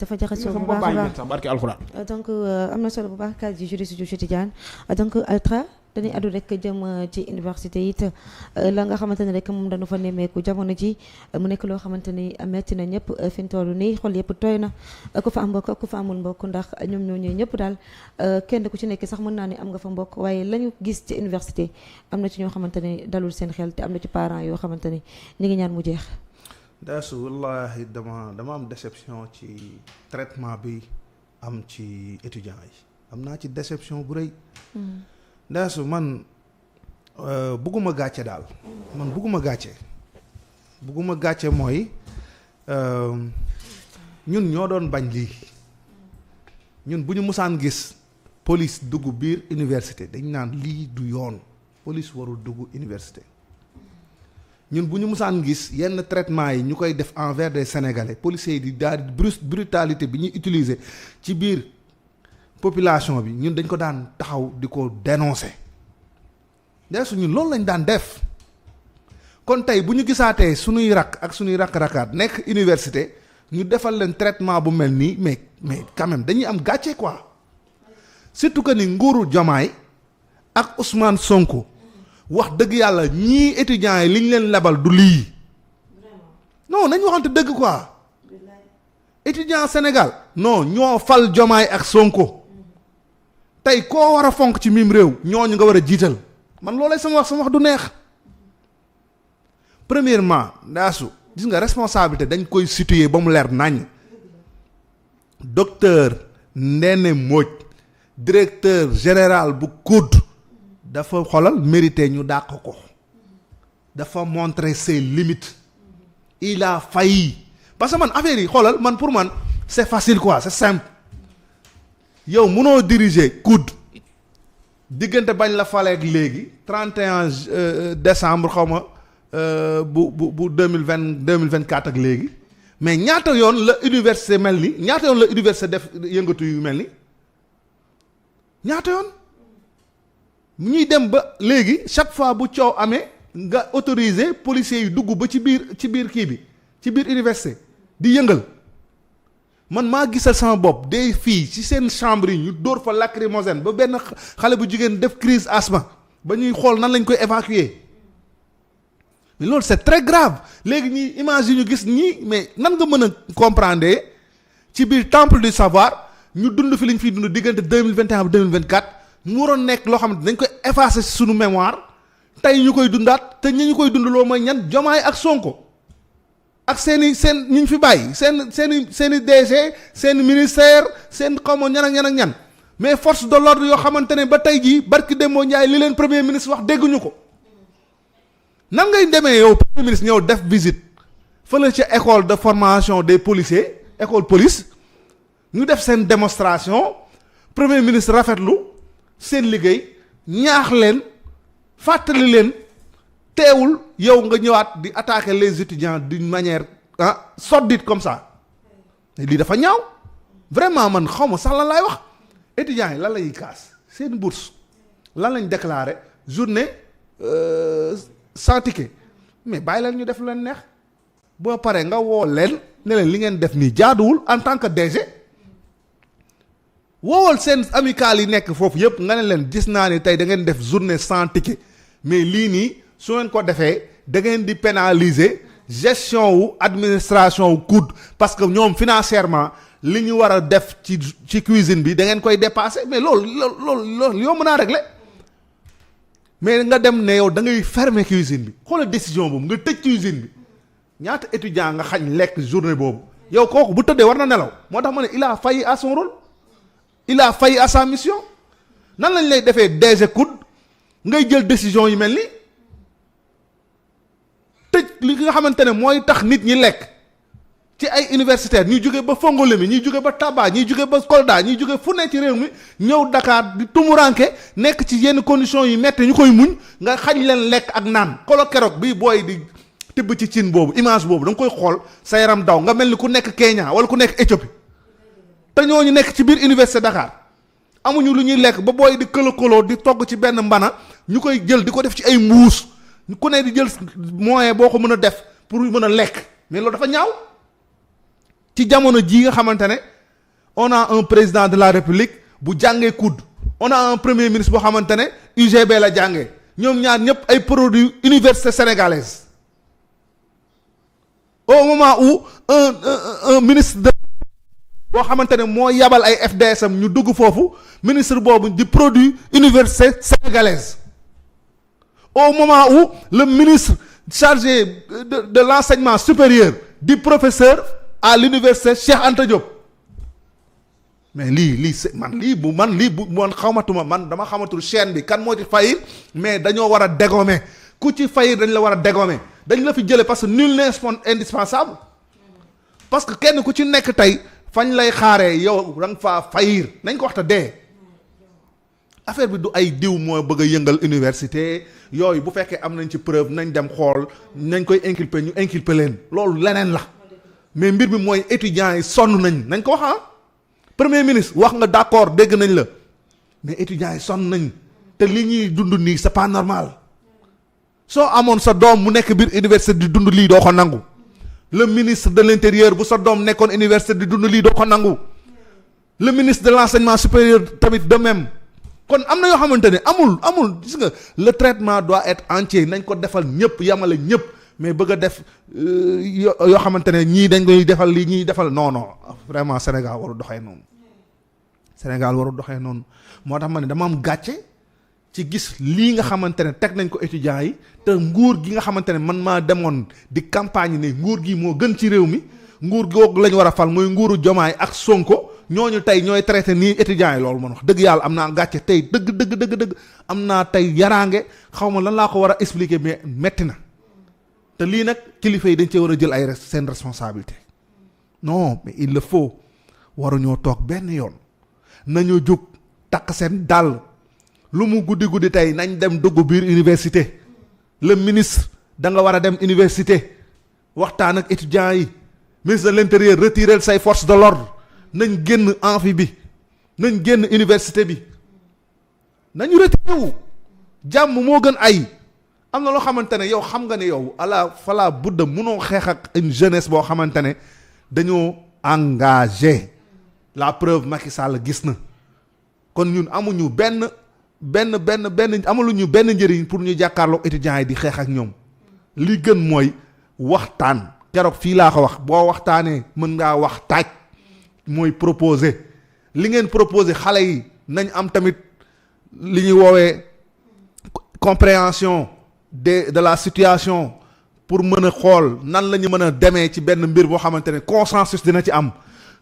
dafa jaxasoo bu baax a baax barke alxuraan. donc am na solo bu baax cas ji juriste ju Tidiane donc Altra dañuy addu rek jëm ci université it la nga xamante ne rek moom dañu fa nemmeeku jamono ji mu nekk loo xamante ni metti na ñëpp fi ñu toll nii xol yëpp tooy na ku fa am mbokk ku fa amul mbokk ndax ñoom ñooñu ñëpp daal kenn ku ci nekk sax mën naa ni am nga fa mbokk waaye la ñu gis ci université am na ci ñoo xamante ni dalul seen xel te am na ci parents yoo xamante ni ñu ngi ñaan mu jeex. Daasu wallahi dama am déception ci traitement bi am ci étudiants yi am naa ci déception bu rëy. Daasu man bugguma gàcce daal man bugguma gàcce mooy ñun ñoo doon bañ lii ñun bu ñu musaan gis police dugg biir université dañ naan lii du yoon police warul dugg université. ñun bu ñu musaan gis yenn traitement yi ñu koy def envers des sénégalais policiers yi di daal brutalité bi ñuy utiliser ci biir population bi ñun dañ ko daan taxaw di ko dénoncer deesu ñun loolu lañ daan def kon tey bu ñu gisaatee suñuy rakk ak suñuy rakk-rakkaat nekk université ñu defal leen traitement bu mel nii mais quand même dañuy am gàcce quoi surtout que ni nguuru Diomaye ak Ousmane Sonko. wax dëgg yàlla ñii étudiants yi li ñu leen lebal du lii non nañ waxante dëgg quoi étudiant Sénégal non ñoo fal Diomaye ak Sonko tey koo war a fonk ci mim réew ñooñu nga war a jiital man loolay sama wax du neex. Premièrement Daasu gis nga responsabilité dañ koy situer ba mu leer nañ docteur Ndéné Mbodj directeur général bu COUD dafa xoolal mérité ñu dàq ko dafa montrer ses limites il a failli parce que man affaire yi xoolal man pour man c'est facile quoi c'est simple yow mënoo diriger COUD diggante bañ la faleeg léegi 31 décembre xaw ma bu 2024 ak léegi mais ñaata yoon la université mel ni ñaata yoon la université def yëngatu yu mel ni ñaata yoon ñuy dem ba léegi chaque fois bu coow amee nga autoriser policiers yi dugg ba ci biir kii bi ci biir université di yëngal man maa gisal sama bopp des filles ci seen chambre yi ñu dóor fa lacrymogène ba benn xale bu jigéen def crise asthme ba ñuy xool nan lañ koy évacuer mais loolu c'est très grave léegi ñi image yi ñu gis ñii mais nan nga mën a comprendre ci biir temple du savoir ñu dund fi liñ fiy dund diggante 2021 ba 2024 mu waroon nekk loo xam ne dañ koy effacer ci sunu mémoire tey ñu koy dundaat te ñu koy dundaloo mooy ñan Diomaye ak Sonko ak seen ñu fi bàyyi seen i DG seen ministère seen xawma ñan ak ñan mais force de l'ordre yoo xamante ne ba tey jii barki Demba Ndiaye li leen premier ministre wax dégguñu ko nan ngay demee yow premier ministre ñëw def visite fële ca école de formation des policiers école police ñu def seen démonstration premier ministre rafetlu seen liggéey ñaax leen fàttali leen teewul yow nga ñëwaat di attaquer les étudiants d'une manière sordide comme ça lii dafa ñaaw vraiment man xaw ma sax lan laay wax étudiants yi lan lay kaas seen bourse lan lañ déclaré journée sans ticket mais bàyyi leen ñu def leen neex boo paree nga woo leen ne leen li ngeen def nii jaaduwul en tant que DG woowal seen amicale yi nekk foofu yëpp nga ne leen gis naa ni tey da ngeen def journée sans ticket mais lii nii su ngeen ko defee da ngeen di pénaliser gestion wu administration wu COUD parce que ñoom financièrement li ñu war a def ci cuisine bi da ngeen koy dépasser mais loolu yomb naa régler mais nga dem ne yow da ngay fermer cuisine bi xoolal décision boobu nga tëj cuisine bi ñaata étudiant nga xañ lekk journée boobu yow kooku bu tëddee war na nelaw moo tax ma ne il a failli à son rôle il a failli à sa mission nan lañ lay defee DG COUD ngay jël décision yu mel ni tëj li nga xamante ne mooy tax nit ñi lekk ci ay universitaires ñuy jóge ba Fongolemi ñuy jóge ba Tamba ñuy jóge ba Kolda ñuy jóge fu ne ci réew mi ñëw Dakar di tumuranke nekk ci yenn conditions yu metti ñu koy muñ nga xañ leen lekk ak naan kolo keroog bii booy di tibb ci cin boobu image boobu da nga koy xool sa yaram daw nga mel ni ku nekk Kenya wala ku nekk Éthiopie te ñooñu nekk ci biir université Dakar amuñu lu ñuy lekk ba booy di këlëkaloo di togg ci benn mbana ñu koy jël di ko def ci ay mbuus ku ne di jël moyen boo ko mën a def pour mën a lekk mais loolu dafa ñaaw ci jamono jii nga xamante ne on a un président de la république bu jàngee COUD on a un premier ministre boo xamante ne UGB la jàngee ñoom ñaar ñëpp ay produits université sénégalaise au moment où un ministre de boo xamante ne moo yabal ay FDSam ñu dugg foofu ministre boobu di produit université sénégalaise au moment où le ministre chargé de l'enseignement supérieur di professeur à l'université Cheikh Anta Diop mais lii man xamatuma man dama xamatul chaîne bi kan moo ci faillir mais dañoo war a dégommer ku ci faillir dañ la war a dégommer dañ la fi jële parce que nul n'est indispensable parce que kenn ku ci nekk tey fañ lay xaaree yow da nga faa faillir nañ ko waxta dee affaire bi du ay diw moo bëgg a yëngal université yooyu bu fekkee am nañ ci preuve nañ dem xool nañ koy inculper ñu inculper leen loolu leneen la mais mbir bi mooy étudiants yi sonn nañ ko wax premier ministre wax nga d'accord dégg nañ la mais étudiants yi sonn nañ te li ñuy dund nii c'est pas normal soo amoon sa doom mu nekk biir université di dund lii doo ko nangu le ministre de l'intérieur bu sa doom nekkoon université di dund lii doo ko nangu le ministre de l'enseignement supérieur tamit de même kon am na yoo xamante ne amul gis nga le traitement doit être entier nañ ko defal ñëpp yamale ñëpp mais bëgg a def yoo xamante ne ñii dañ koy defal lii ñii defal non vraiment Sénégal waru doxee noonu Sénégal waru doxee noonu moo tax ma ne dama am gàcce ci gis lii nga xamante ne teg nañ ko étudiants yi te nguur gi nga xamante ne man maa demoon di campagne ne nguur gi moo gën ci réew mi nguur googu lañ war a fal mooy nguuru Jomaay ak Sonko ñooñu tey ñooy traité nii étudiants yi loolu man wax dëgg yàlla am naa gàcce tey dëgg am naa tey yaraange xaw ma lan laa ko war a expliquer mais metti na te lii nag kilifa yi dañ cee war a jël ay seen responsabilité non mais il le faut waruñoo toog benn yoon nañoo jóg takk seen dàll lu mu guddi tey nañ dem dugg biir université le ministre da nga war a dem université waxtaan ak étudiants yi ministre de l'intérieur retirer say forces de l'ordre nañ génn amphi bi nañ génn université bi nañu retiré wu jàmm moo gën ay am na loo xamante ne yow xam nga ne yow ala fala budda mënoo xeex ak une jeunesse boo xamante ne dañoo engagé la preuve Macky Sall gis na kon ñun amuñu benn amaluñu benn njëriñ pour ñu jàkkaarloog étudiants yi di xeex ak ñoom li gën mooy waxtaan keroog fii laa ko wax boo waxtaanee mën ngaa wax taaj mooy proposer li ngeen proposer xale yi nañ am tamit li ñuy woowee compréhension de la situation pour mën a xool nan la ñu mën a demee ci benn mbir boo xamante ne consensus dina ci am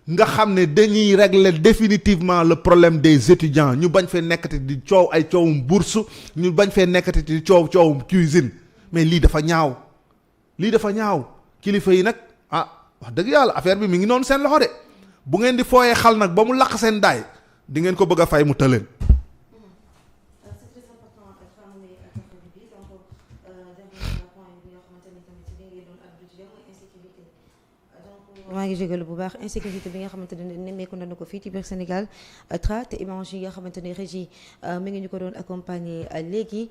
nga xam ne dañuy régler définitivement le problème des étudiants ñu bañ fee nekkati di coow ay coowum bourse ñu bañ fee nekkati di coowum cuisine mais lii dafa ñaaw kilifa yi nag wax dëgg yàlla affaire bi mi ngi noonu seen loxo de bu ngeen di fooyee xal nag ba mu laq seen daay di ngeen ko bëgg a fay mu tëleen. maa ngi jégalu bu baax insécurité bi nga xamante ne nemmeeku nañu ko fii ci biir Sénégal te image yi nga xamante ne régie mi ngi ñu ko doon accompagner léegi